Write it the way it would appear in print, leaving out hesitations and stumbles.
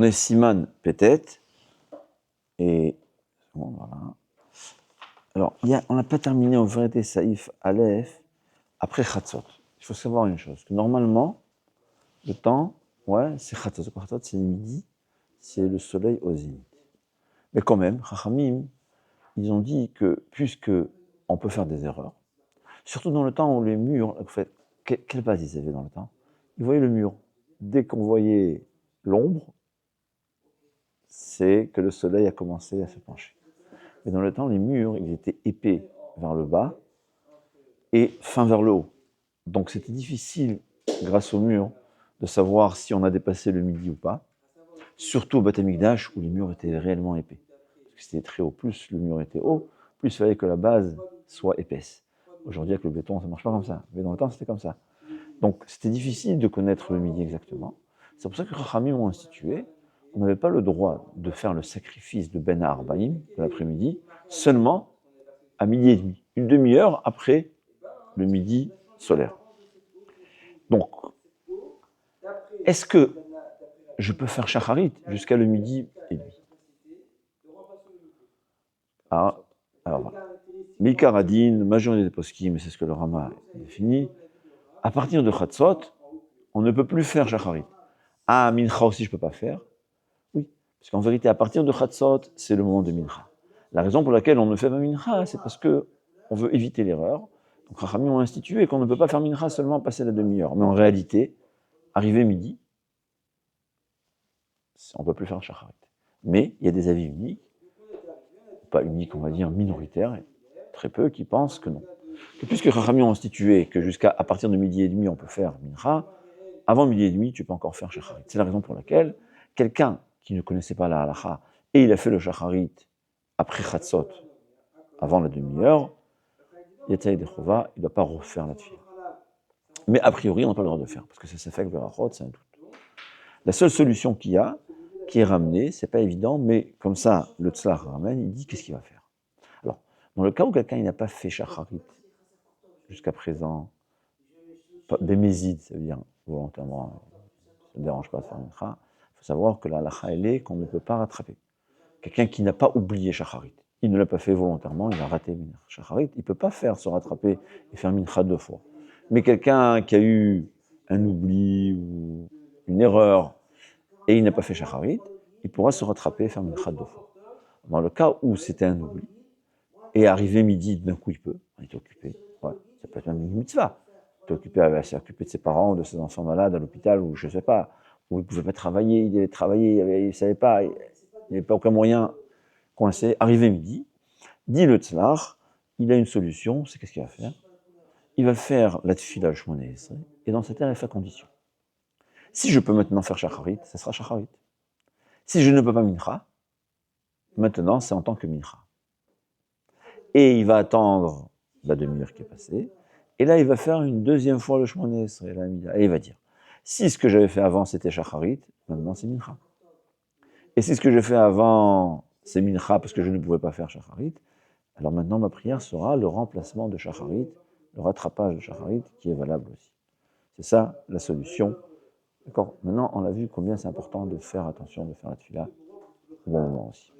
On est Siman Pétet, et bon, voilà. Alors, on n'a pas terminé en vérité Saïf Aleph après Chatzot. Il faut savoir une chose, que normalement, le temps, ouais, c'est Chatzot. C'est quoi Chatzot? C'est midi, c'est le soleil au zénith. Mais quand même, Chachamim, ils ont dit que, puisque on peut faire des erreurs, surtout dans le temps où les murs, en fait, quelle base ils avaient dans le temps? Ils voyaient le mur. Dès qu'on voyait l'ombre, c'est que le soleil a commencé à se pencher. Mais dans le temps, les murs, ils étaient épais vers le bas et fins vers le haut. Donc c'était difficile, grâce au mur, de savoir si on a dépassé le midi ou pas. Surtout au Beth Amikdash, où les murs étaient réellement épais. Parce que c'était très haut. Plus le mur était haut, plus il fallait que la base soit épaisse. Aujourd'hui, avec le béton, ça ne marche pas comme ça. Mais dans le temps, c'était comme ça. Donc c'était difficile de connaître le midi exactement. C'est pour ça que les Chachamim ont institué, on n'avait pas le droit de faire le sacrifice de Ben Arbaïm, de l'après-midi, seulement à midi et demi, une demi-heure après le midi solaire. Donc, est-ce que je peux faire Shacharit jusqu'à le midi et demi? Alors voilà. Mikaradin, majorité des poskim, mais c'est ce que le Rama définit, à partir de Chatzot, on ne peut plus faire Shacharit. Ah, Mincha aussi, je ne peux pas faire. Oui, parce qu'en vérité, à partir de Chatzot, c'est le moment de Mincha. La raison pour laquelle on ne fait pas Mincha, c'est parce qu'on veut éviter l'erreur. Donc, Chachamim ont institué qu'on ne peut pas faire Mincha seulement passer la demi-heure. Mais en réalité, arrivé midi, on ne peut plus faire Shacharit. Mais il y a des avis uniques, pas uniques, on va dire minoritaires, et très peu qui pensent que non. Que puisque Chachamim ont institué que jusqu'à partir de midi et demi, on peut faire Mincha, avant midi et demi, tu peux encore faire Shacharit. C'est la raison pour laquelle quelqu'un qui ne connaissait pas la halacha et il a fait le Shacharit après Chatzot, avant la demi-heure, Yetzaï de Chova, il ne doit pas refaire la tefila. Mais a priori, on n'a pas le droit de le faire, parce que c'est Sefek Berachot, c'est un doute. La seule solution qu'il y a, qui est ramenée, c'est pas évident, mais comme ça, le Tzlach ramène, il dit qu'est-ce qu'il va faire. Alors, dans le cas où quelqu'un n'a pas fait Shacharit jusqu'à présent, bémézid, ça veut dire volontairement, ça ne dérange pas de faire Mincha, il faut savoir que la halacha, elle est qu'on ne peut pas rattraper. Quelqu'un qui n'a pas oublié Shacharit, il ne l'a pas fait volontairement, il a raté Shacharit, il ne peut pas se rattraper et faire Mincha 2 fois. Mais quelqu'un qui a eu un oubli ou une erreur et il n'a pas fait Shacharit, il pourra se rattraper et faire Mincha 2 fois. Dans le cas où c'était un oubli, et arrivé midi, d'un coup il peut, il est occupé, ouais, ça peut être même une mitzvah, il est occupé de ses parents, de ses enfants malades à l'hôpital, ou je ne sais pas, ou il ne pouvait pas travailler, il devait travailler, il ne savait pas, il n'avait pas aucun moyen, coincé, arrivé midi, dit le tzlach, il a une solution, c'est qu'est-ce qu'il va faire? Il va faire la tefila Shmoneh Esrei, et dans cette terre, il fait condition. Si je peux maintenant faire Shacharit, ça sera Shacharit. Si je ne peux pas Mincha, maintenant c'est en tant que Mincha. Et il va attendre la demi-heure qui est passée, et là il va faire une deuxième fois le Shmoneh Esrei, et il va dire, si ce que j'avais fait avant c'était Shacharit, maintenant c'est Mincha. Et si ce que j'ai fait avant c'est Mincha parce que je ne pouvais pas faire Shacharit, alors maintenant ma prière sera le remplacement de Shacharit, le rattrapage de Shacharit qui est valable aussi. C'est ça la solution. D'accord. Maintenant on a vu combien c'est important de faire attention, de faire la tefila au bon moment aussi.